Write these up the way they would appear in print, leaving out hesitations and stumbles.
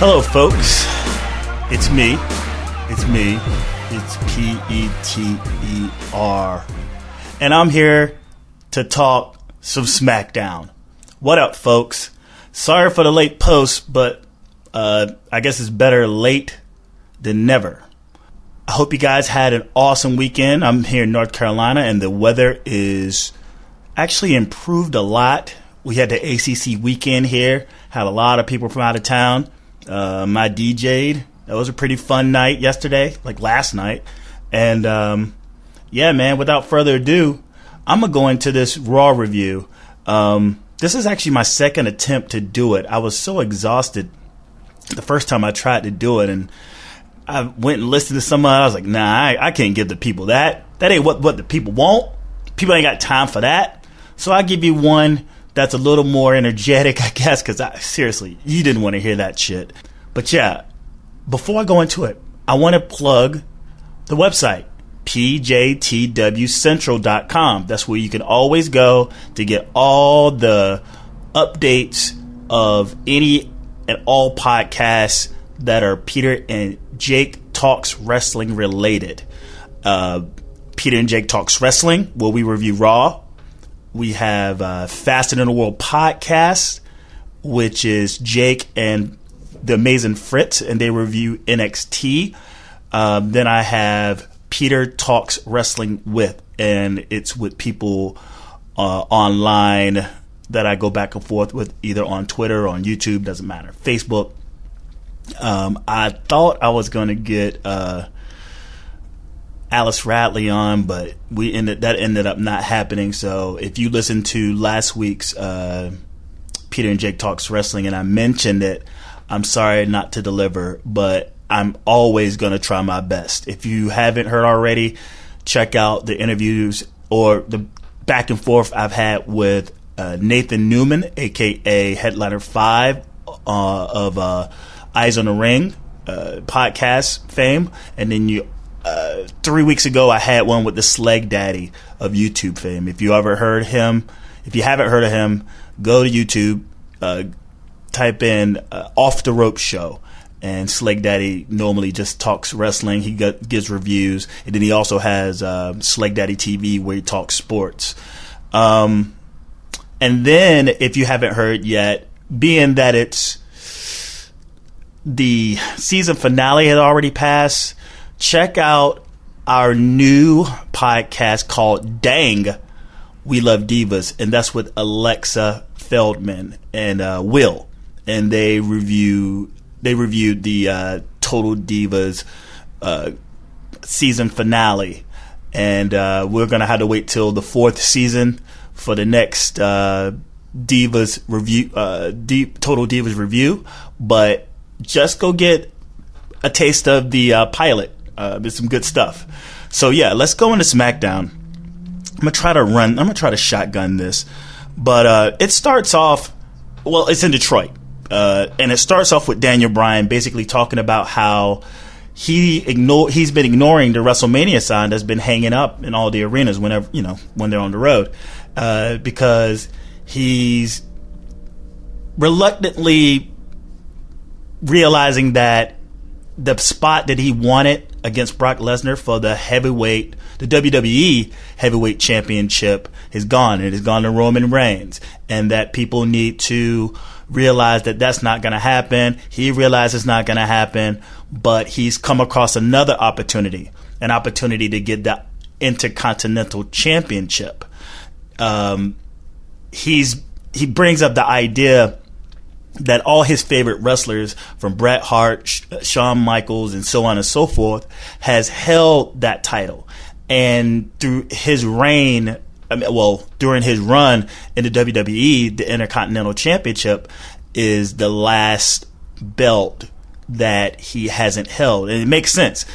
Hello, folks. It's me. It's Peter. And I'm here to talk some Smackdown. What up, folks? Sorry for the late post, but I guess it's better late than never. I hope you guys had an awesome weekend. I'm here in North Carolina, and the weather is actually improved a lot. We had the ACC weekend here. Had a lot of people from out of town. My DJ'd. That was a pretty fun night yesterday, like last night. And yeah, man, without further ado, I'm going to go into this Raw review. This is actually my second attempt to do it. I was so exhausted the first time I tried to do it, and I went and listened to someone. I was like, nah, I can't give the people that. That ain't what the people want. People ain't got time for that. So I give you one that's a little more energetic, I guess, because seriously, you didn't want to hear that shit. But yeah, before I go into it, I want to plug the website, pjtwcentral.com. That's where you can always go to get all the updates of any and all podcasts that are Peter and Jake Talks Wrestling related. Peter and Jake Talks Wrestling, where we review Raw. We have Faster Than the World podcast, which is Jake and the Amazing Fritz, and they review NXT. Then I have Peter Talks Wrestling with, and it's with people online that I go back and forth with, either on Twitter or on YouTube, doesn't matter, Facebook. I thought I was going to get Alice Radley on, but that ended up not happening. So if you listened to last week's Peter and Jake Talks Wrestling and I mentioned it, I'm sorry not to deliver, but I'm always going to try my best. If you haven't heard already, check out the interviews or the back and forth I've had with Nathan Newman, a.k.a. Headliner 5 of Eyes on the Ring podcast fame. And then 3 weeks ago, I had one with the Sleg Daddy of YouTube fame. If you haven't heard of him, go to YouTube, type in Off the Rope Show, and Sleg Daddy normally just talks wrestling. He gives reviews, and then he also has Sleg Daddy TV where he talks sports. And then, if you haven't heard yet, being that it's the season finale had already passed, check out our new podcast called Dang, We Love Divas, and that's with Alexa Feldman and Will, and they reviewed the Total Divas season finale, and we're gonna have to wait till the fourth season for the next Divas review, Total Divas review. But just go get a taste of the pilot. There's some good stuff. So yeah, let's go into SmackDown. I'm gonna try to shotgun this, but it starts off. Well, it's in Detroit, and it starts off with Daniel Bryan basically talking about how he's been ignoring the WrestleMania sign that's been hanging up in all the arenas when they're on the road, because he's reluctantly realizing that the spot that he wanted against Brock Lesnar for the WWE Heavyweight Championship is gone. It has gone to Roman Reigns, and that people need to realize that that's not going to happen. He realizes it's not going to happen, but he's come across another opportunity, an opportunity to get the Intercontinental Championship. He brings up the idea that all his favorite wrestlers, from Bret Hart, Shawn Michaels, and so on and so forth, has held that title. And through his reign, during his run in the WWE, the Intercontinental Championship is the last belt that he hasn't held. And it makes sense.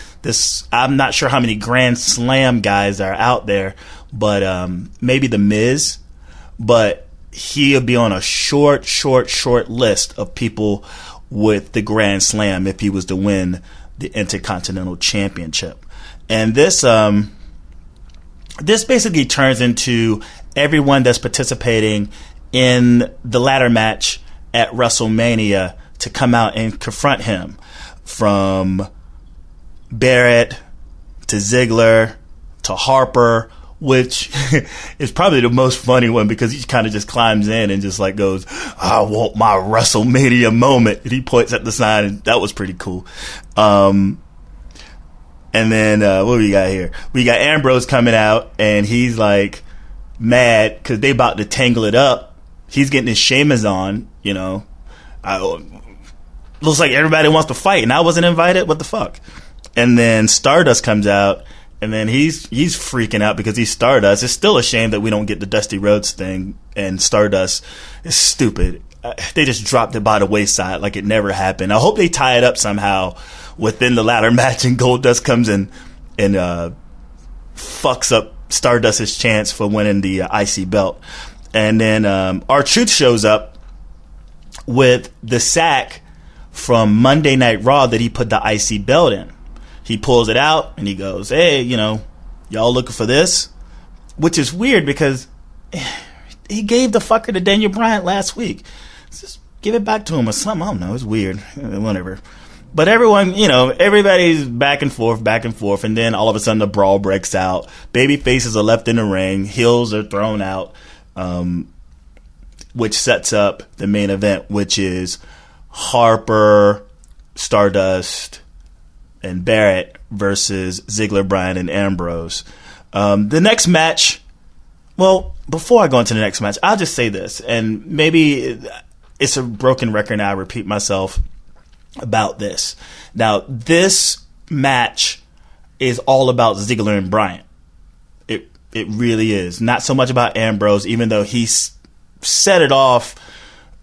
I'm not sure how many Grand Slam guys are out there, but maybe The Miz. But he'll be on a short list of people with the Grand Slam if he was to win the Intercontinental Championship. And this basically turns into everyone that's participating in the ladder match at WrestleMania to come out and confront him, from Barrett to Ziggler to Harper, which is probably the most funny one because he kind of just climbs in and just like goes, "I want my WrestleMania moment." And he points at the sign, and that was pretty cool. And then what do we got here? We got Ambrose coming out, and he's like mad because they about to tangle it up. He's getting his Sheamus on, you know. Looks like everybody wants to fight, and I wasn't invited. What the fuck? And then Stardust comes out. And then he's freaking out because he's Stardust. It's still a shame that we don't get the Dusty Rhodes thing, and Stardust is stupid. They just dropped it by the wayside like it never happened. I hope they tie it up somehow within the ladder match, and Goldust comes in and fucks up Stardust's chance for winning the IC belt. And then R-Truth shows up with the sack from Monday Night Raw that he put the IC belt in. He pulls it out and he goes, "Hey, you know, y'all looking for this?" Which is weird because he gave the fucker to Daniel Bryan last week. Just give it back to him or something. I don't know. It's weird. Whatever. But everyone, you know, everybody's back and forth. And then all of a sudden the brawl breaks out. Baby faces are left in the ring. Heels are thrown out, which sets up the main event, which is Harper, Stardust, and Barrett versus Ziggler, Bryan, and Ambrose. The next match, well, before I go into the next match, I'll just say this, and maybe it's a broken record and I repeat myself about this. Now, this match is all about Ziggler and Bryan. It really is. Not so much about Ambrose, even though he set it off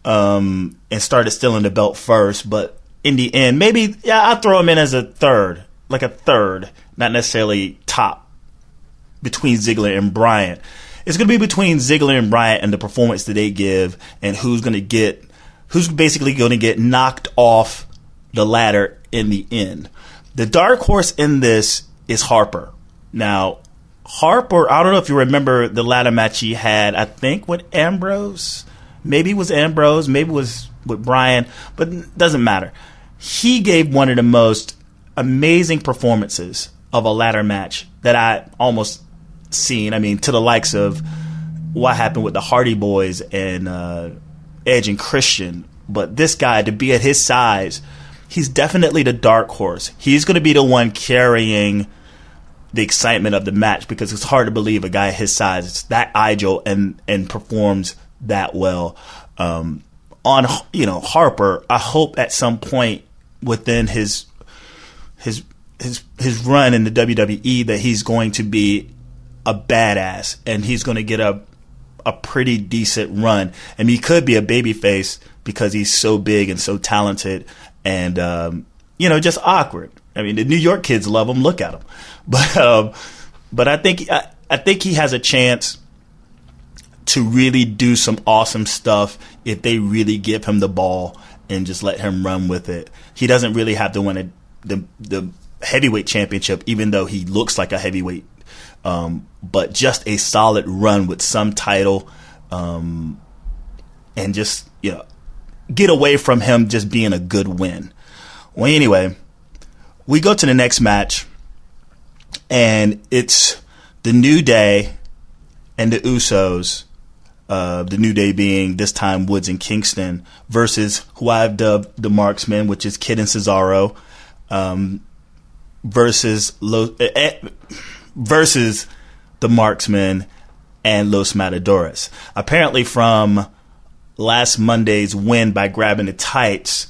and started stealing the belt first, but in the end, maybe, yeah, I'll throw him in as a third, not necessarily top, between Ziggler and Bryan. It's going to be between Ziggler and Bryan and the performance that they give, and who's basically going to get knocked off the ladder in the end. The dark horse in this is Harper. Now, Harper, I don't know if you remember the ladder match he had, I think with Ambrose. Maybe it was Ambrose, maybe it was with Bryan, but it doesn't matter. He gave one of the most amazing performances of a ladder match that I almost seen. I mean, to the likes of what happened with the Hardy Boys and Edge and Christian. But this guy, to be at his size, he's definitely the dark horse. He's going to be the one carrying the excitement of the match because it's hard to believe a guy his size is that agile and performs that well. On, you know, Harper, I hope at some point within his run in the WWE that he's going to be a badass and he's going to get a pretty decent run. And he could be a babyface because he's so big and so talented and you know, just awkward. I mean, the New York kids love him. Look at him. But I think he has a chance to really do some awesome stuff if they really give him the ball and just let him run with it. He doesn't really have to win the heavyweight championship, even though he looks like a heavyweight. But just a solid run with some title, and just, you know, get away from him just being a good win. Well, anyway, we go to the next match, and it's the New Day and the Usos. The New Day being this time Woods and Kingston versus who I've dubbed the Marksmen, which is Kid and Cesaro, versus the Marksmen and Los Matadores. Apparently from last Monday's win by grabbing the tights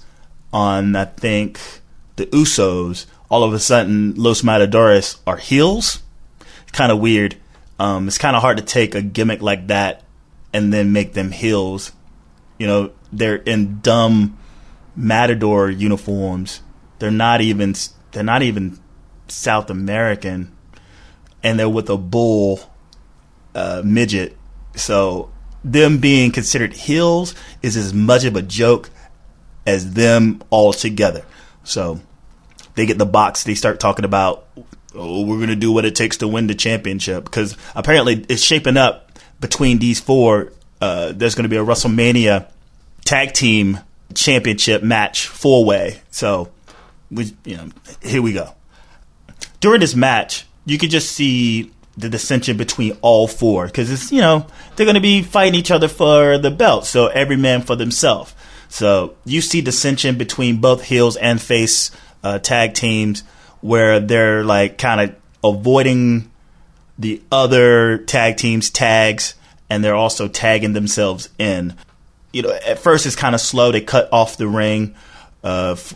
on, I think, the Usos, all of a sudden Los Matadores are heels. Kind of weird. It's kind of hard to take a gimmick like that and then make them heels. You know, they're in dumb Matador uniforms. They're not even South American, and they're with a bull midget. So them being considered heels is as much of a joke as them all together. So they get the box. They start talking about, oh, we're going to do what it takes to win the championship, because apparently it's shaping up between these four. There's going to be a WrestleMania tag team championship match 4-way. So here we go. During this match, you could just see the dissension between all four, because it's, they're going to be fighting each other for the belt. So every man for themselves. So you see dissension between both heels and face tag teams, where they're like kind of avoiding the other tag teams' tags, and they're also tagging themselves in. At first it's kind of slow. They cut off the ring of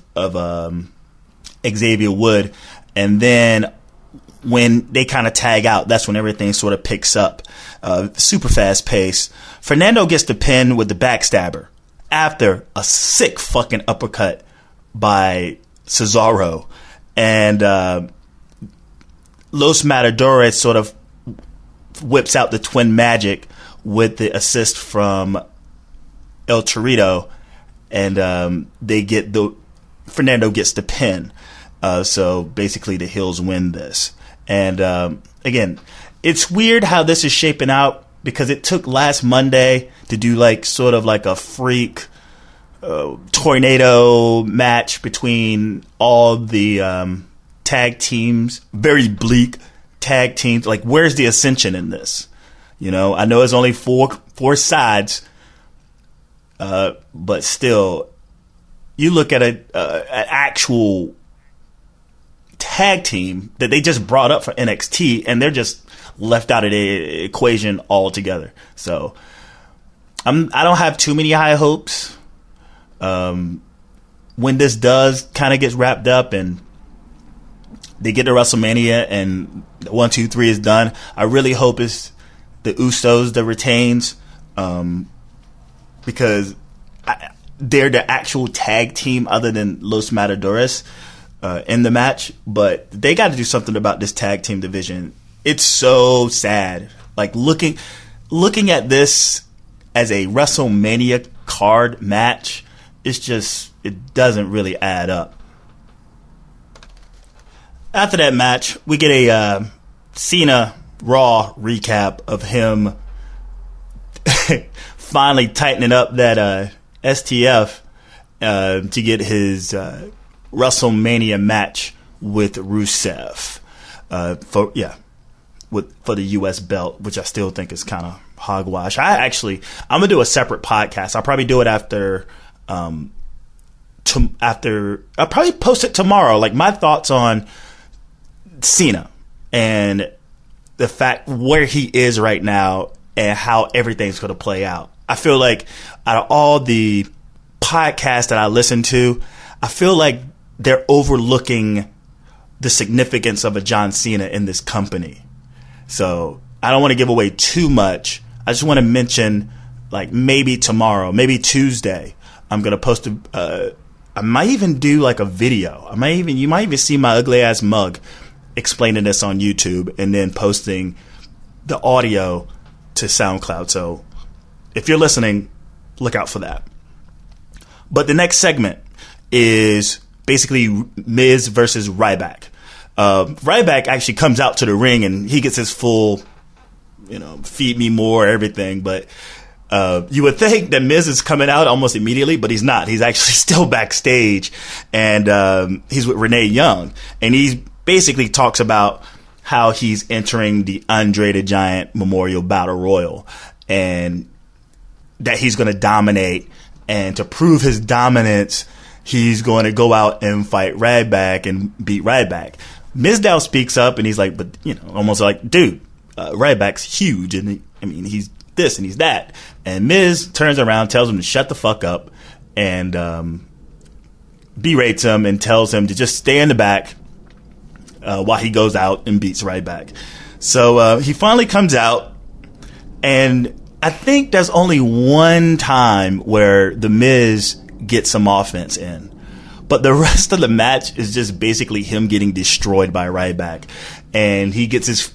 Xavier Wood, and then when they kind of tag out, that's when everything sort of picks up. Super fast pace. Fernando gets the pin with the backstabber after a sick fucking uppercut by Cesaro. And Los Matadores sort of whips out the twin magic with the assist from El Torito, and Fernando gets the pin. So basically the heels win this. And again, it's weird how this is shaping out, because it took last Monday to do like sort of like a freak tornado match between all the tag teams, very bleak tag teams. Like, where's the ascension in this? I know it's only four sides, but still, you look at an actual tag team that they just brought up for NXT, and they're just left out of the equation altogether. So I don't have too many high hopes. When this does kind of gets wrapped up and they get to WrestleMania and 1, 2, 3 is done, I really hope it's the Usos that retains, because they're the actual tag team other than Los Matadores in the match. But they got to do something about this tag team division. It's so sad. Like, looking at this as a WrestleMania card match, it doesn't really add up. After that match, we get a Cena Raw recap of him finally tightening up that STF to get his WrestleMania match with Rusev for the U.S. belt, which I still think is kind of hogwash. I'm gonna do a separate podcast. I'll probably do it after I'll probably post it tomorrow. Like, my thoughts on Cena and the fact where he is right now and how everything's going to play out. I feel like out of all the podcasts that I listen to, I feel like they're overlooking the significance of a John Cena in this company. So I don't want to give away too much. I just want to mention, like, maybe tomorrow, maybe Tuesday, I'm going to post I might even do like a video. You might even see my ugly ass mug explaining this on YouTube and then posting the audio to SoundCloud. So if you're listening, look out for that. But the next segment is basically Miz versus Ryback. Ryback actually comes out to the ring and he gets his full, feed me more, everything. But you would think that Miz is coming out almost immediately, but he's not. He's actually still backstage, and he's with Renee Young, and he basically talks about how he's entering the Andre the Giant Memorial Battle Royal, and that he's going to dominate, and to prove his dominance, he's going to go out and fight Ryback and beat Ryback. Mizdow speaks up, and he's like, but, almost like, dude, Ryback's huge, and he's this and he's that. And Miz turns around, tells him to shut the fuck up, and berates him and tells him to just stay in the back while he goes out and beats Ryback. So he finally comes out, and I think there's only one time where the Miz gets some offense in. But the rest of the match is just basically him getting destroyed by Ryback. And he gets his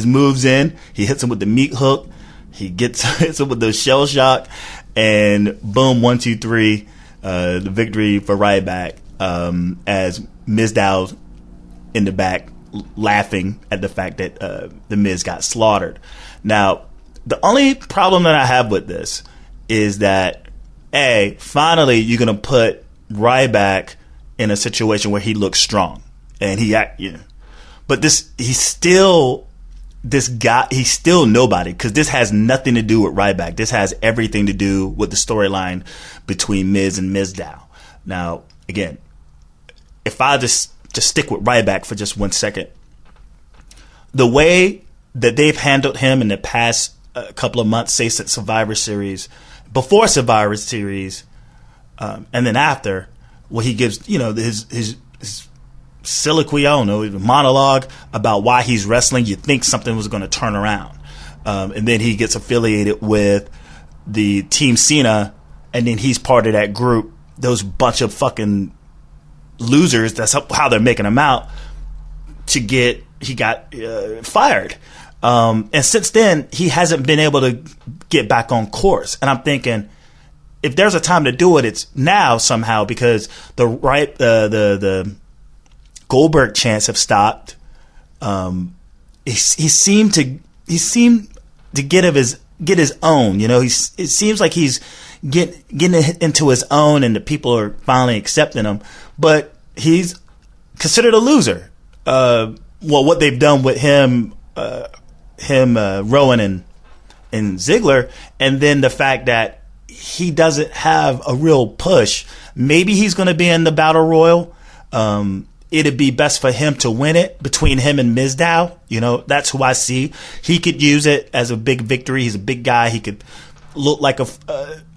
moves in. He hits him with the meat hook. He hits him with the shell shock. And boom, 1, 2, 3, the victory for Ryback, as Mizdow in the back laughing at the fact that the Miz got slaughtered. Now, the only problem that I have with this is that finally you're gonna put Ryback in a situation where he looks strong, and but he's still nobody, because this has nothing to do with Ryback. This has everything to do with the storyline between Miz and Mizdow. Now, again, if I just stick with Ryback for just 1 second, the way that they've handled him in the past couple of months, say since Survivor Series, before Survivor Series, and then after, where he gives his soliloquy, monologue about why he's wrestling, you think something was going to turn around, and then he gets affiliated with the Team Cena, and then he's part of that group, those bunch of fucking losers. That's how they're making him out. He got fired, and since then he hasn't been able to get back on course. And I'm thinking, if there's a time to do it, it's now somehow, because the Goldberg chants have stopped. He seemed to get his own. It seems like he's getting into his own, and the people are finally accepting him. But he's considered a loser. What they've done with him, Rowan and Ziggler, and then the fact that he doesn't have a real push. Maybe he's going to be in the Battle Royal. It'd be best for him to win it between him and Mizdow. That's who I see. He could use it as a big victory. He's a big guy. He could look like a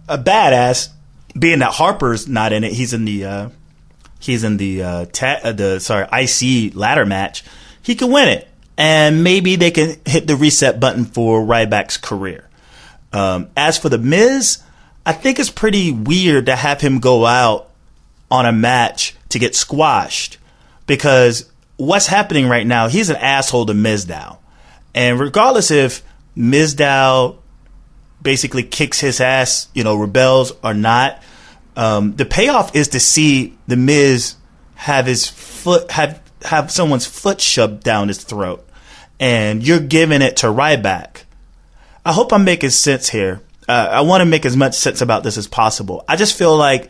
badass. Being that Harper's not in it, he's in the IC ladder match. He can win it, and maybe they can hit the reset button for Ryback's career. As for the Miz, I think it's pretty weird to have him go out on a match to get squashed, because what's happening right now, he's an asshole to Mizdow. And regardless if Mizdow basically kicks his ass, rebels or not, the payoff is to see the Miz have his foot, have someone's foot shoved down his throat, and you're giving it to Ryback. I hope I'm making sense here. I want to make as much sense about this as possible. I just feel like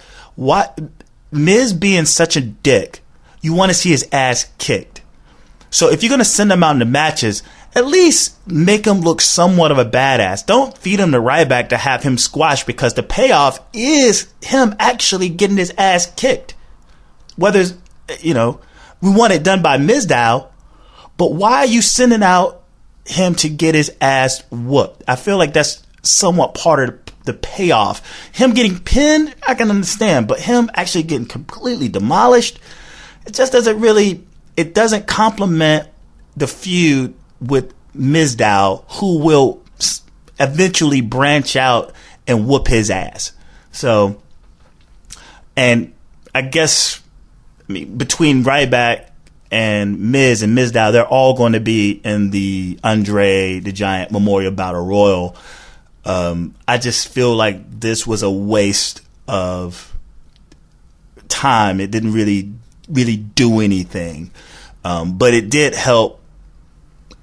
Miz being such a dick, you want to see his ass kicked. So if you're going to send him out into matches, at least make him look somewhat of a badass. Don't feed him to Ryback to have him squashed, because the payoff is him actually getting his ass kicked. Whether, we want it done by Mizdow, but why are you sending out him to get his ass whooped? I feel like that's somewhat part of the payoff. Him getting pinned, I can understand, but him actually getting completely demolished, it just doesn't complement the feud with Mizdow, who will eventually branch out and whoop his ass. So, and I guess, between Ryback and Miz and Mizdow, they're all going to be in the Andre the Giant Memorial Battle Royal. I just feel like this was a waste of time. It didn't really do anything, but it did help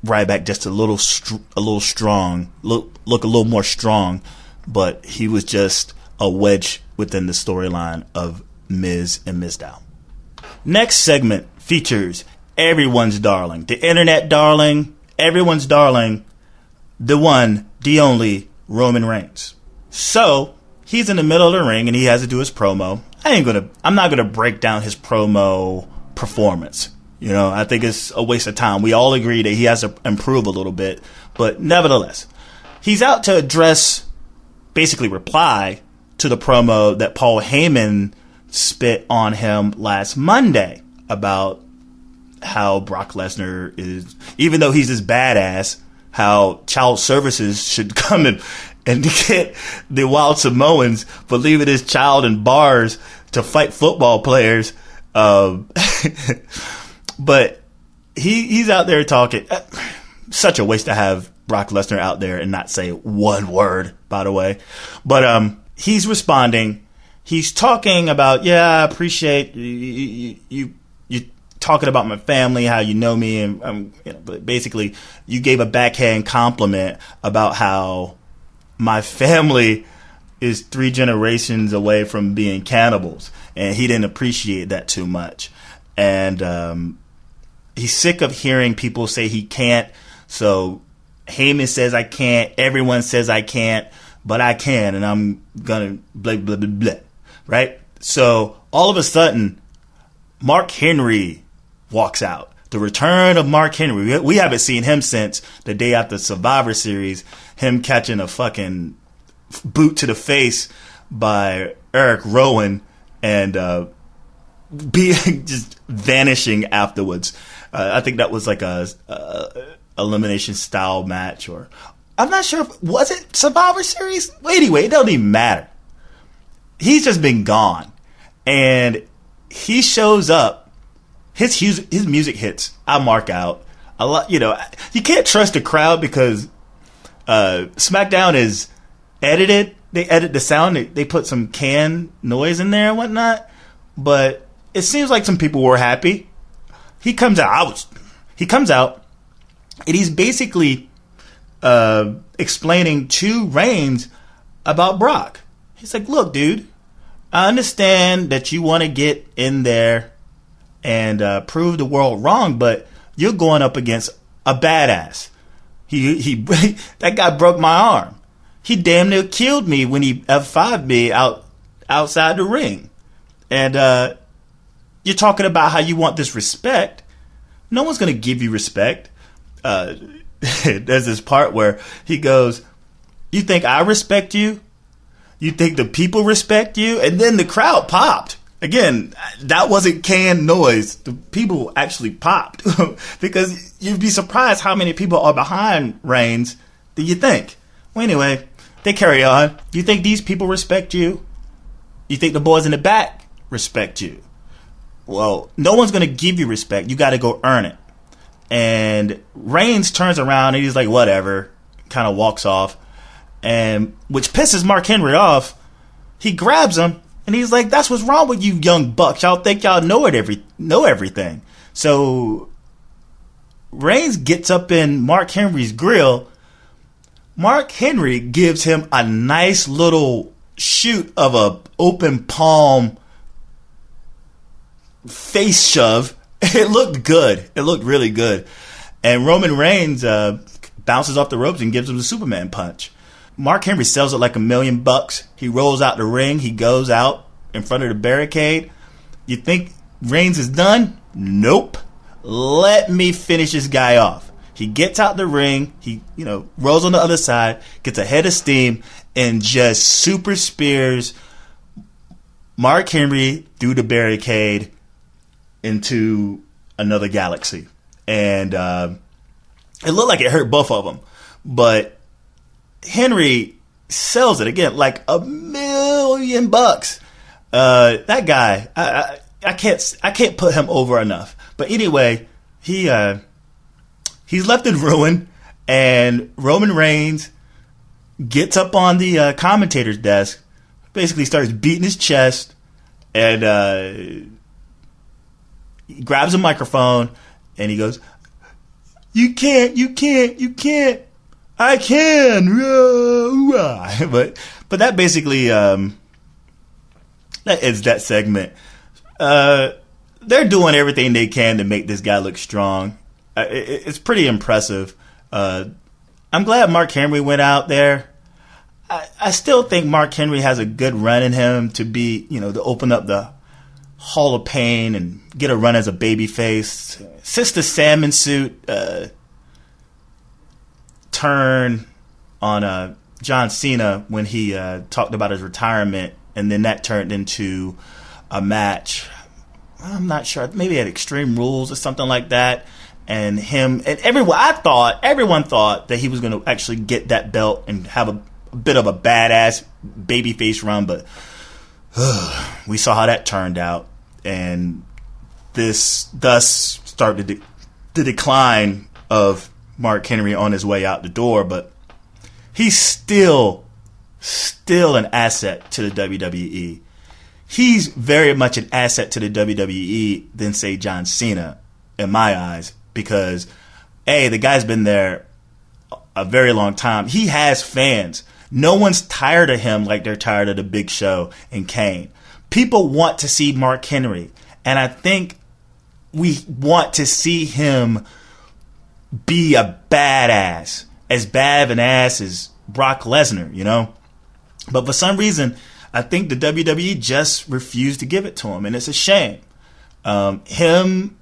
Ryback just a little strong, look a little more strong. But he was just a wedge within the storyline of Miz and Mizdow. Next segment features everyone's darling, the internet darling, everyone's darling, the one, the only, Roman Reigns. So he's in the middle of the ring and he has to do his promo. I'm not gonna break down his promo performance. I think it's a waste of time. We all agree that he has to improve a little bit, but nevertheless, he's out to basically reply to the promo that Paul Heyman spit on him last Monday about how Brock Lesnar is, even though he's this badass, how child services should come and get the Wild Samoans for leaving his child in bars to fight football players. But he's out there talking. Such a waste to have Brock Lesnar out there and not say one word, by the way. But he's responding. He's talking about, I appreciate you talking about my family, how you know me, and but basically you gave a backhand compliment about how my family, is 3 generations away from being cannibals, and he didn't appreciate that too much. And he's sick of hearing people say he can't. So Heyman says I can't. Everyone says I can't, but I can, and I'm gonna blah blah blah blah. Right? So all of a sudden, Mark Henry walks out. The return of Mark Henry. We haven't seen him since the day after Survivor Series. Him catching a fucking boot to the face by Eric Rowan and being just vanishing afterwards. I think that was like a elimination style match, or I'm not sure. Was it Survivor Series? Well, anyway, it doesn't even matter. He's just been gone, and he shows up. His music hits. I mark out a lot. You know, you can't trust the crowd because SmackDown is edited. They edit the sound. They put some can noise in there and whatnot. But it seems like some people were happy. He comes out. He comes out, and he's basically explaining to Reigns about Brock. He's like, "Look, dude, I understand that you want to get in there and prove the world wrong, but you're going up against a badass. He that guy broke my arm. He damn near killed me when he F5'd me outside the ring. And you're talking about how you want this respect. No one's going to give you respect." There's this part where he goes, "You think I respect you? You think the people respect you?" And then the crowd popped. Again, that wasn't canned noise. The people actually popped because you'd be surprised how many people are behind Reigns do you think. Well, anyway, they carry on. You think these people respect you? You think the boys in the back respect you? Well, no one's going to give you respect. You got to go earn it. And Reigns turns around and he's like, whatever, kind of walks off, and which pisses Mark Henry off. He grabs him. And he's like, "That's what's wrong with you young bucks. Y'all think y'all know everything." So Reigns gets up in Mark Henry's grill. Mark Henry gives him a nice little shoot of a open palm face shove. It looked good. It looked really good. And Roman Reigns bounces off the ropes and gives him the Superman punch. Mark Henry sells it like $1 million. He rolls out the ring. He goes out in front of the barricade. You think Reigns is done? Nope. Let me finish this guy off. He gets out the ring. He, rolls on the other side, gets a head of steam, and just super spears Mark Henry through the barricade into another galaxy. And it looked like it hurt both of them. But Henry sells it again like $1 million. That guy, I can't put him over enough. But anyway, he's left in ruin, and Roman Reigns gets up on the commentator's desk, basically starts beating his chest, and he grabs a microphone and he goes, "You can't. I can." But that basically that ends that segment. They're doing everything they can to make this guy look strong. It's pretty impressive. I'm glad Mark Henry went out there. I still think Mark Henry has a good run in him to be, to open up the Hall of Pain and get a run as a babyface. Since the salmon suit turn on John Cena when he talked about his retirement, and then that turned into a match. I'm not sure. Maybe at Extreme Rules or something like that. And him and everyone thought that he was going to actually get that belt and have a bit of a badass babyface run, but we saw how that turned out, and this thus started the decline of Mark Henry on his way out the door. But he's still an asset to the WWE. He's very much an asset to the WWE than, say, John Cena, in my eyes, because, A, the guy's been there a very long time. He has fans. No one's tired of him like they're tired of the Big Show and Kane. People want to see Mark Henry, and I think we want to see him be a badass, as bad of an ass as Brock Lesnar, you know? But for some reason, I think the WWE just refused to give it to him, and it's a shame. Him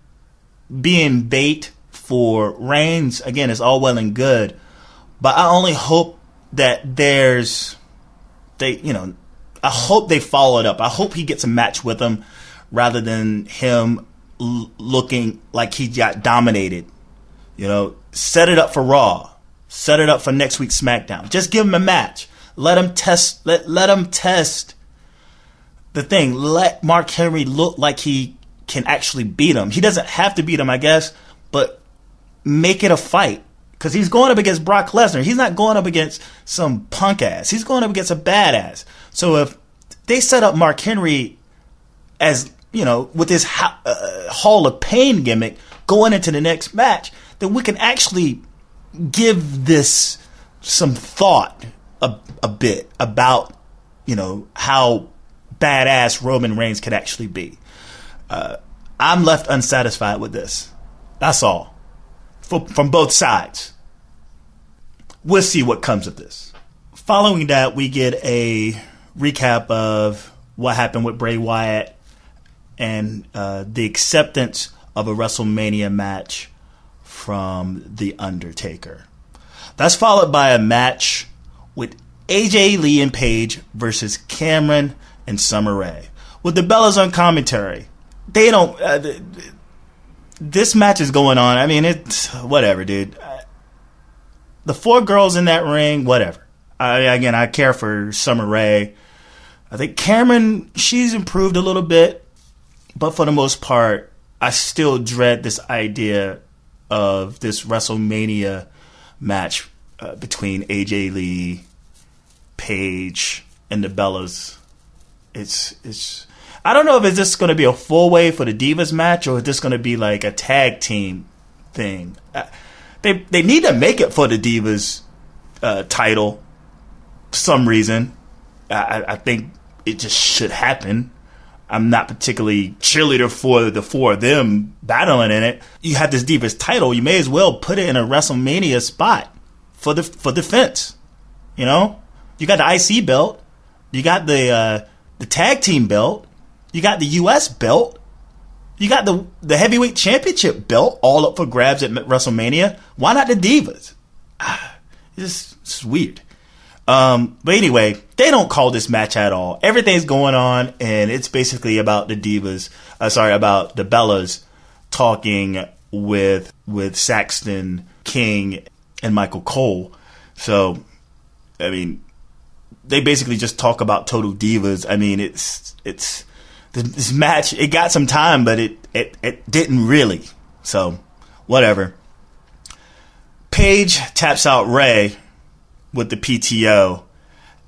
being bait for Reigns, again, is all well and good, but I only hope that I hope they follow it up. I hope he gets a match with him rather than him looking like he got dominated. You know, set it up for Raw. Set it up for next week's SmackDown. Just give him a match. Let him test. Let him test the thing. Let Mark Henry look like he can actually beat him. He doesn't have to beat him, I guess, but make it a fight. Because he's going up against Brock Lesnar. He's not going up against some punk ass. He's going up against a badass. So if they set up Mark Henry as, you know, with his Hall of Pain gimmick going into the next match, then we can actually give this some thought a bit about, you know, how badass Roman Reigns could actually be. I'm left unsatisfied with this. That's all. From both sides. We'll see what comes of this. Following that, we get a recap of what happened with Bray Wyatt and the acceptance of a WrestleMania match from The Undertaker. That's followed by a match with AJ Lee and Paige versus Cameron and Summer Rae. With the Bellas on commentary, they don't... this match is going on. I mean, it's... whatever, dude. The 4 girls in that ring, whatever. I care for Summer Rae. I think Cameron, she's improved a little bit. But for the most part, I still dread this idea of this WrestleMania match between AJ Lee, Paige, and the Bellas. It's I don't know if it's just going to be a full way for the Divas match or if it's going to be like a tag team thing. They need to make it for the Divas title for some reason. I think it just should happen. I'm not particularly cheerleader for the 4 of them battling in it. You have this Divas title. You may as well put it in a WrestleMania spot for defense. You know, you got the IC belt, you got the tag team belt, you got the US belt, you got the heavyweight championship belt all up for grabs at WrestleMania. Why not the Divas? It's weird. But anyway, they don't call this match at all. Everything's going on, and it's basically about the Divas. About the Bellas talking with Saxton, King, and Michael Cole. So, I mean, they basically just talk about Total Divas. I mean, it's this match. It got some time, but it didn't really. So, whatever. Paige taps out Ray with the PTO,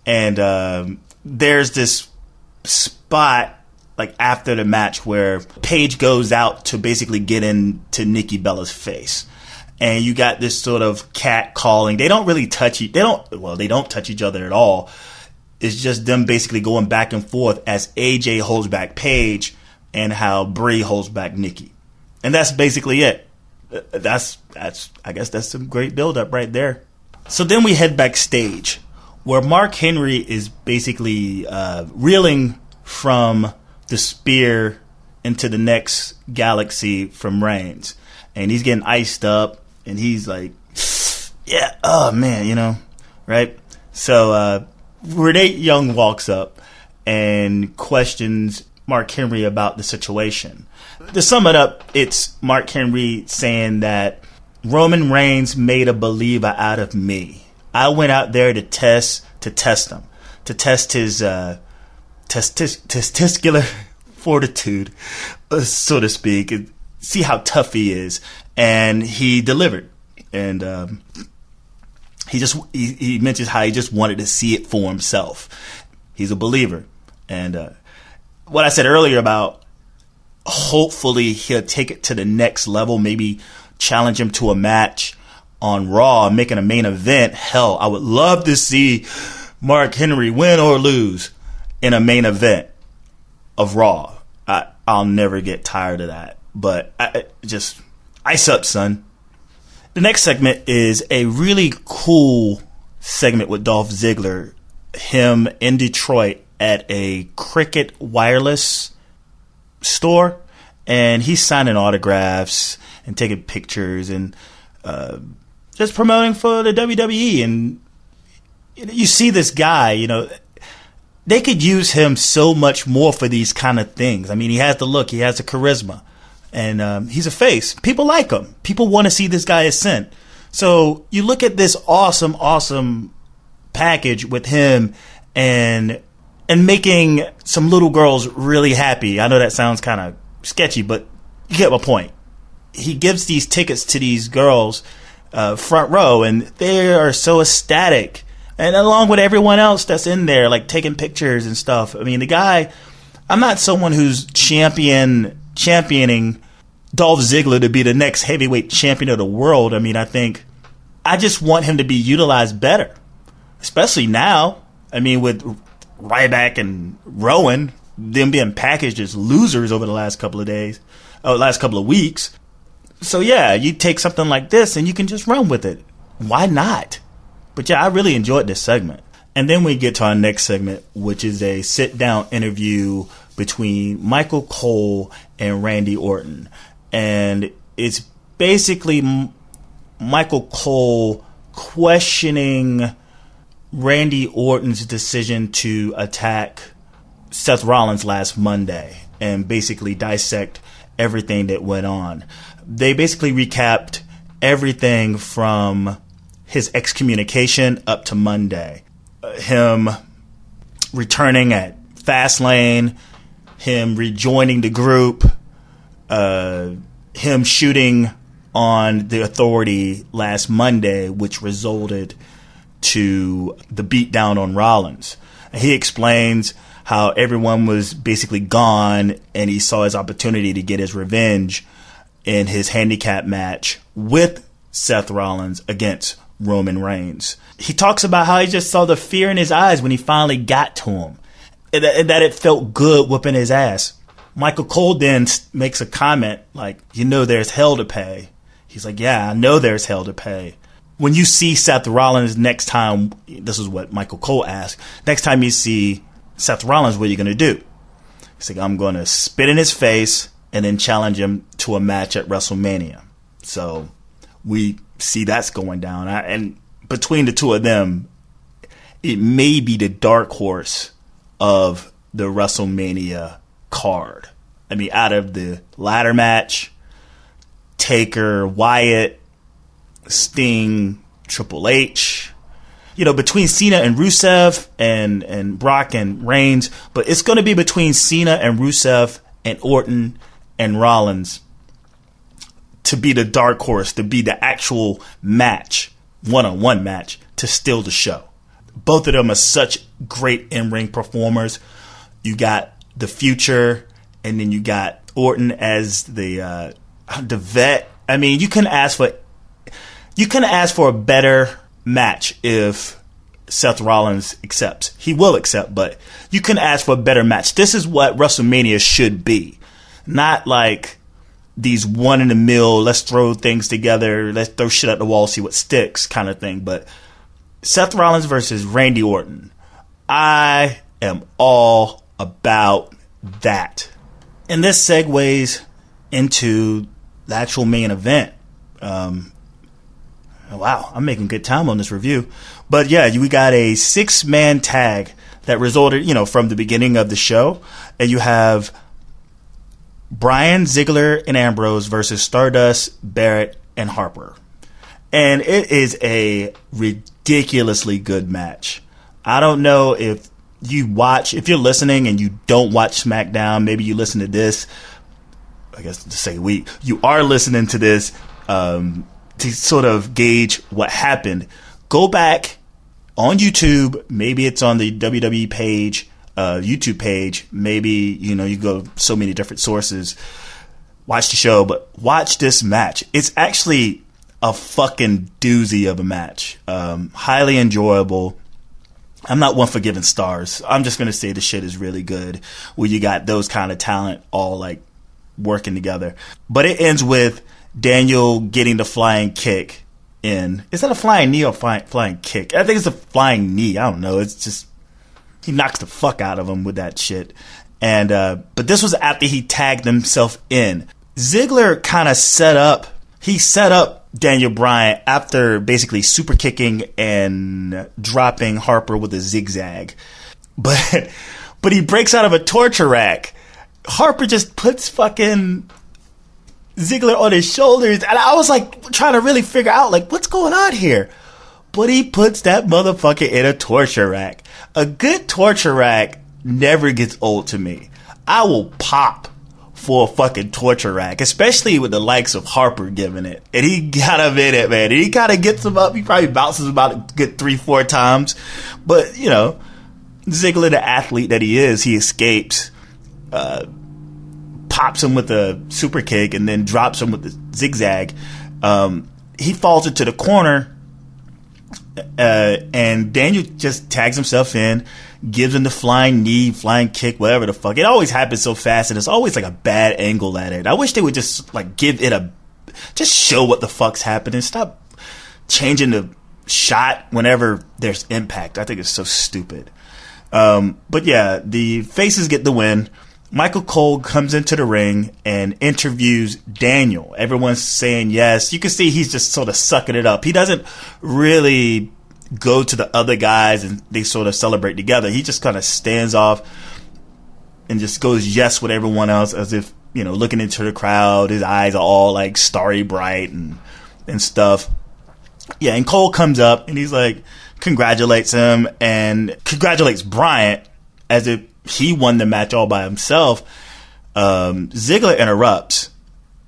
and there's this spot like after the match where Paige goes out to basically get into Nikki Bella's face, and you got this sort of cat calling. They don't really touch they don't touch each other at all. It's just them basically going back and forth as AJ holds back Paige and how Brie holds back Nikki, and that's basically it. That's I guess that's some great build up right there. So then we head backstage where Mark Henry is basically reeling from the spear into the next galaxy from Reigns. And he's getting iced up and he's like, yeah, oh man, you know, right? So Renee Young walks up and questions Mark Henry about the situation. To sum it up, it's Mark Henry saying that Roman Reigns made a believer out of me. I went out there to test him, to test his testicular fortitude, so to speak, and see how tough he is. And he delivered. And he mentions how he just wanted to see it for himself. He's a believer. And what I said earlier about hopefully he'll take it to the next level, maybe challenge him to a match on Raw, making a main event. Hell, I would love to see Mark Henry, win or lose in a main event of Raw. I'll never get tired of that. But just ice up, son. The next segment is a really cool segment with Dolph Ziggler, him in Detroit at a Cricket Wireless store, and he's signing autographs and taking pictures and just promoting for the WWE. And you see this guy, they could use him so much more for these kind of things. I mean, he has the look, he has the charisma, and he's a face. People like him. People want to see this guy ascend. So you look at this awesome package with him and making some little girls really happy. I know that sounds kind of sketchy, but you get my point. He gives these tickets to these girls front row, and they are so ecstatic. And along with everyone else that's in there, like taking pictures and stuff. I mean, the guy, I'm not someone who's championing Dolph Ziggler to be the next heavyweight champion of the world. I mean, I just want him to be utilized better, especially now. I mean, with Ryback and Rowan, them being packaged as losers over the last couple of weeks. So yeah, you take something like this and you can just run with it. Why not? But yeah, I really enjoyed this segment. And then we get to our next segment, which is a sit-down interview between Michael Cole and Randy Orton. And it's basically Michael Cole questioning Randy Orton's decision to attack Seth Rollins last Monday and basically dissect everything that went on. They basically recapped everything from his excommunication up to Monday. Him returning at Fastlane, him rejoining the group, him shooting on the Authority last Monday, which resulted to the beatdown on Rollins. He explains how everyone was basically gone and he saw his opportunity to get his revenge in his handicap match with Seth Rollins against Roman Reigns. He talks about how he just saw the fear in his eyes when he finally got to him, and that it felt good whooping his ass. Michael Cole then makes a comment like, there's hell to pay. He's like, yeah, I know there's hell to pay. When you see Seth Rollins next time, this is what Michael Cole asked, next time you see Seth Rollins, what are you going to do? He's like, I'm going to spit in his face and then challenge him to a match at WrestleMania. So we see that's going down. And between the two of them, it may be the dark horse of the WrestleMania card. I mean, out of the ladder match, Taker, Wyatt, Sting, Triple H, between Cena and Rusev and Brock and Reigns, but it's going to be between Cena and Rusev and Orton and Rollins to be the dark horse, to be the actual match, one-on-one match, to steal the show. Both of them are such great in-ring performers. You got the Future, and then you got Orton as the vet. I mean, you couldn't ask for a better match if Seth Rollins accepts. He will accept, but you couldn't ask for a better match. This is what WrestleMania should be. Not like these one-in-the-mill, let's throw things together, let's throw shit at the wall, see what sticks kind of thing. But Seth Rollins versus Randy Orton, I am all about that. And this segues into the actual main event. Wow, I'm making good time on this review. But yeah, we got a 6-man tag that resulted, from the beginning of the show. And you have Bryan, Ziggler, and Ambrose versus Stardust, Barrett, and Harper. And it is a ridiculously good match. I don't know if you're listening and you don't watch SmackDown, maybe you listen to this, I guess to say you are listening to this to sort of gauge what happened. Go back on YouTube, maybe it's on the WWE page, YouTube page, maybe, you go so many different sources, watch the show, but watch this match. It's actually a fucking doozy of a match. Highly enjoyable. I'm not one for giving stars. I'm just going to say the shit is really good where you got those kind of talent all like working together. But it ends with Daniel getting the flying kick in. Is that a flying knee or flying kick? I think it's a flying knee. I don't know. It's just, he knocks the fuck out of him with that shit. And, but this was after he tagged himself in. Ziggler kind of set up Daniel Bryan after basically super kicking and dropping Harper with a zigzag. But he breaks out of a torture rack. Harper just puts fucking Ziggler on his shoulders. And I was like trying to really figure out like what's going on here. But he puts that motherfucker in a torture rack. A good torture rack never gets old to me. I will pop for a fucking torture rack, especially with the likes of Harper giving it. And he got him in it, man. And he kind of gets him up. He probably bounces about a good 3-4 times. But, you know, Ziggler, the athlete that he is, he escapes, pops him with a super kick, and then drops him with the zigzag. He falls into the corner, and Daniel just tags himself in, gives him the flying knee, flying kick, whatever the fuck. It always happens so fast, and it's always like a bad angle at it. I wish they would just like just show what the fuck's happening. Stop changing the shot whenever there's impact. I think it's so stupid. But yeah, the faces get the win. Michael Cole comes into the ring and interviews Daniel. Everyone's saying yes. You can see he's just sort of sucking it up. He doesn't really go to the other guys and they sort of celebrate together. He just kind of stands off and just goes yes with everyone else as if, you know, looking into the crowd. His eyes are all like starry bright and stuff. Yeah, and Cole comes up and he's like, congratulates him and congratulates Bryant as if he won the match all by himself. Ziggler interrupts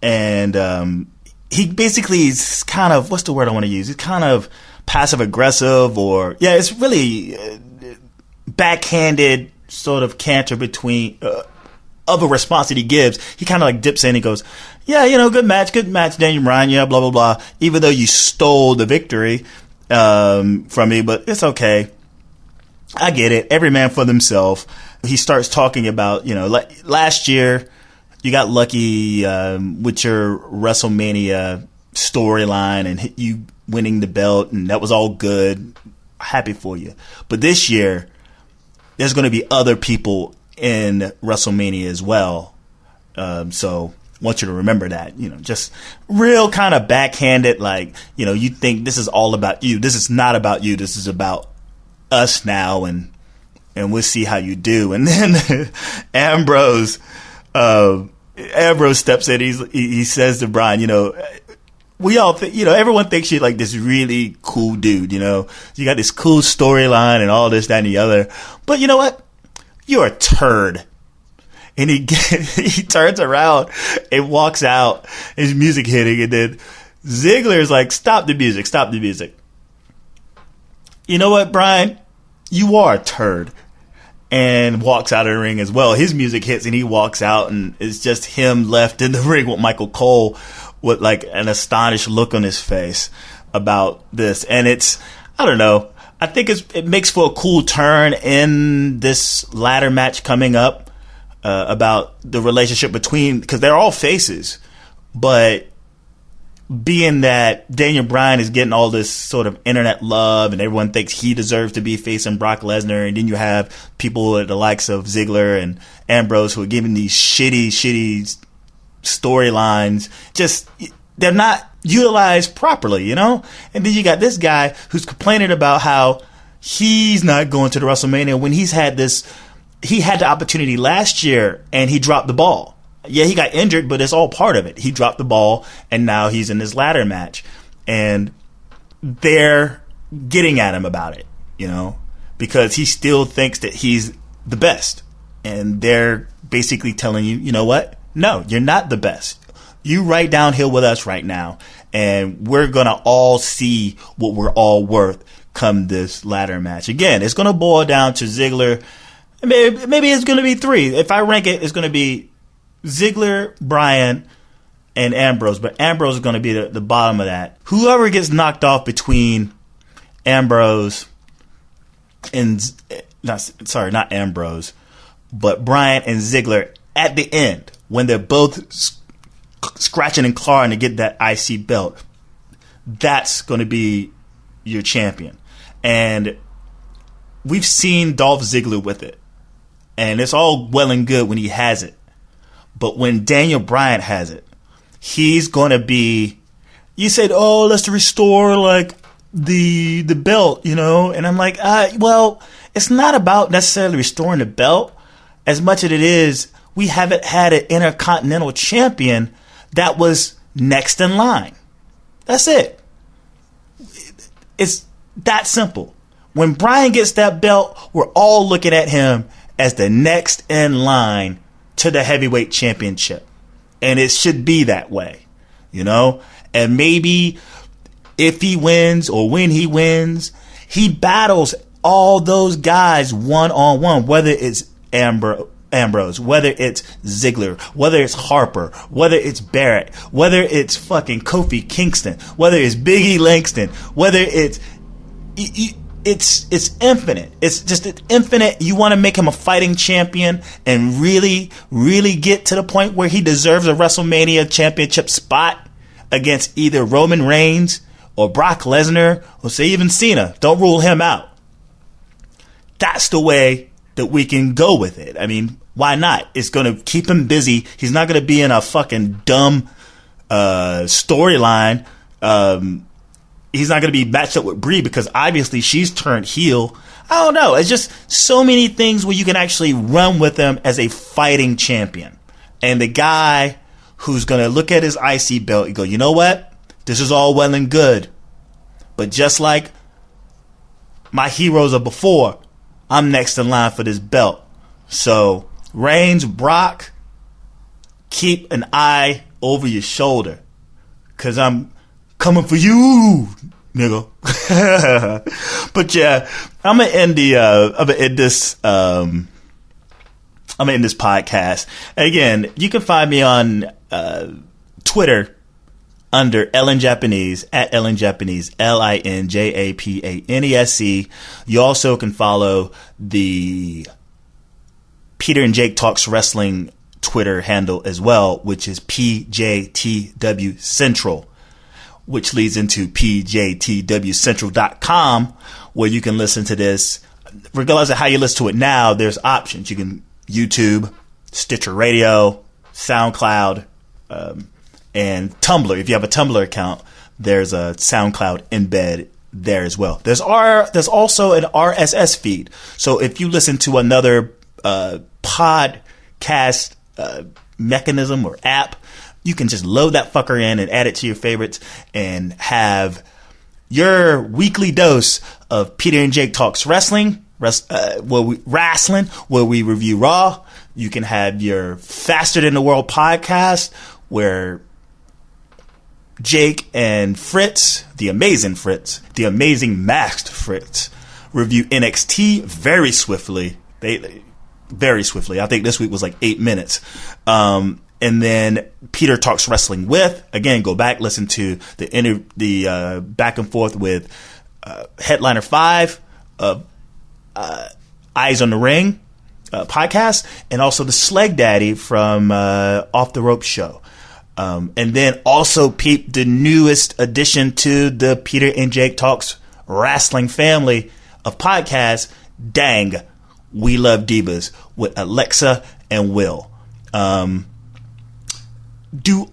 and he basically is kind of, what's the word I want to use? He's kind of passive aggressive, or it's really backhanded sort of canter between of a response that he gives. He kind of like dips in. He goes, yeah, you know, good match, Daniel Bryan, yeah, blah blah blah. Even though you stole the victory from me, but it's okay. I get it. Every man for themselves. He starts talking about, you know, like last year you got lucky with your WrestleMania storyline and you winning the belt, and that was all good. Happy for you. But this year, there's going to be other people in WrestleMania as well. So I want you to remember that, you know, just real kind of backhanded, like, you know, you think this is all about you. This is not about you. This is about us now, and we'll see how you do. And then Ambrose steps in. He says to Bryan, you know, we all think, you know, everyone thinks you're like this really cool dude, you know. You got this cool storyline and all this, that, and the other. But you know what? You're a turd. And he turns around and walks out, his music hitting, and then Ziggler's like, stop the music. You know what, Bryan? You are a turd. And walks out of the ring as well. His music hits and he walks out, and it's just him left in the ring with Michael Cole with like an astonished look on his face about this. And it's, I don't know, I think it makes for a cool turn in this ladder match coming up about the relationship between, because they're all faces, but being that Daniel Bryan is getting all this sort of internet love and everyone thinks he deserves to be facing Brock Lesnar, and then you have people at the likes of Ziggler and Ambrose who are giving these shitty storylines, just they're not utilized properly, you know? And then you got this guy who's complaining about how he's not going to the WrestleMania when he had the opportunity last year and he dropped the ball. Yeah, he got injured, but it's all part of it. He dropped the ball, and now he's in this ladder match. And they're getting at him about it, you know, because he still thinks that he's the best. And they're basically telling you, you know what? No, you're not the best. You right downhill with us right now, and we're going to all see what we're all worth come this ladder match. Again, it's going to boil down to Ziggler. Maybe it's going to be 3. If I rank it, it's going to be Ziggler, Bryan, and Ambrose, but Ambrose is going to be the bottom of that. Whoever gets knocked off between Ambrose not Ambrose, but Bryan and Ziggler at the end when they're both scratching and clawing to get that IC belt. That's going to be your champion. And we've seen Dolph Ziggler with it. And it's all well and good when he has it. But when Daniel Bryan has it, he's going to be, you said, oh, let's restore like the belt, you know? And I'm like, well, it's not about necessarily restoring the belt as much as it is we haven't had an Intercontinental Champion that was next in line. That's it. It's that simple. When Bryan gets that belt, we're all looking at him as the next in line to the heavyweight championship. And it should be that way, you know? And maybe if he wins or when he wins, he battles all those guys one-on-one, whether it's Ambrose, whether it's Ziggler, whether it's Harper, whether it's Barrett, whether it's fucking Kofi Kingston, whether it's Big E Langston, whether it's infinite. It's just infinite. You want to make him a fighting champion and really, really get to the point where he deserves a WrestleMania championship spot against either Roman Reigns or Brock Lesnar or say even Cena. Don't rule him out. That's the way that we can go with it. I mean, why not? It's going to keep him busy. He's not going to be in a fucking dumb storyline. He's not going to be matched up with Brie because obviously she's turned heel. I don't know. It's just so many things where you can actually run with him as a fighting champion. And the guy who's going to look at his IC belt and go, you know what? This is all well and good. But just like my heroes of before, I'm next in line for this belt. So, Reigns, Brock, keep an eye over your shoulder. Because I'm coming for you, nigga. But yeah, I'm gonna end this podcast. Again, you can find me on Twitter under Ellen Japanese, at Ellen Japanese, LINJAPANESE. You also can follow the Peter and Jake Talks Wrestling Twitter handle as well, which is PJTW Central, which leads into PJTWCentral.com, where you can listen to this. Regardless of how you listen to it now, there's options. You can YouTube, Stitcher Radio, SoundCloud, and Tumblr. If you have a Tumblr account, there's a SoundCloud embed there as well. There's also an RSS feed. So if you listen to another podcast mechanism or app, you can just load that fucker in and add it to your favorites and have your weekly dose of Peter and Jake Talks Wrestling, where we review Raw. You can have your Faster Than the World podcast, where Jake and Fritz, the amazing masked Fritz, review NXT very swiftly. Very swiftly. I think this week was like 8 minutes. And then Peter Talks Wrestling with, again, go back, listen to the back and forth with Headliner 5, Eyes on the Ring podcast, and also the Sleg Daddy from Off the Rope Show. And then also peep the newest addition to the Peter and Jake Talks Wrestling family of podcasts, Dang, We Love Divas, with Alexa and Will. Do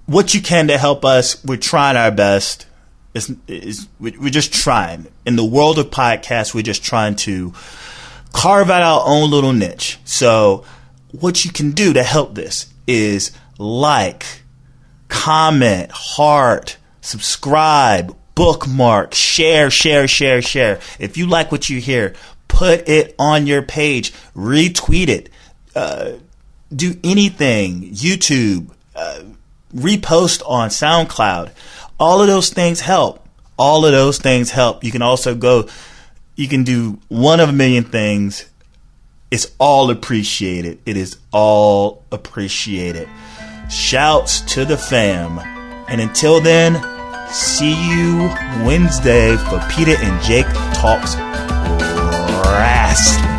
what you can to help us. We're trying our best. We're just trying. In the world of podcasts, we're just trying to carve out our own little niche. So what you can do to help this is like, comment, heart, subscribe, bookmark, share. If you like what you hear, put it on your page, retweet it, do anything, YouTube, repost on SoundCloud. All of those things help. You can also you can do one of a million things. It's all appreciated. It is all appreciated. Shouts to the fam. And until then, see you Wednesday for Peter and Jake Talks Podcast.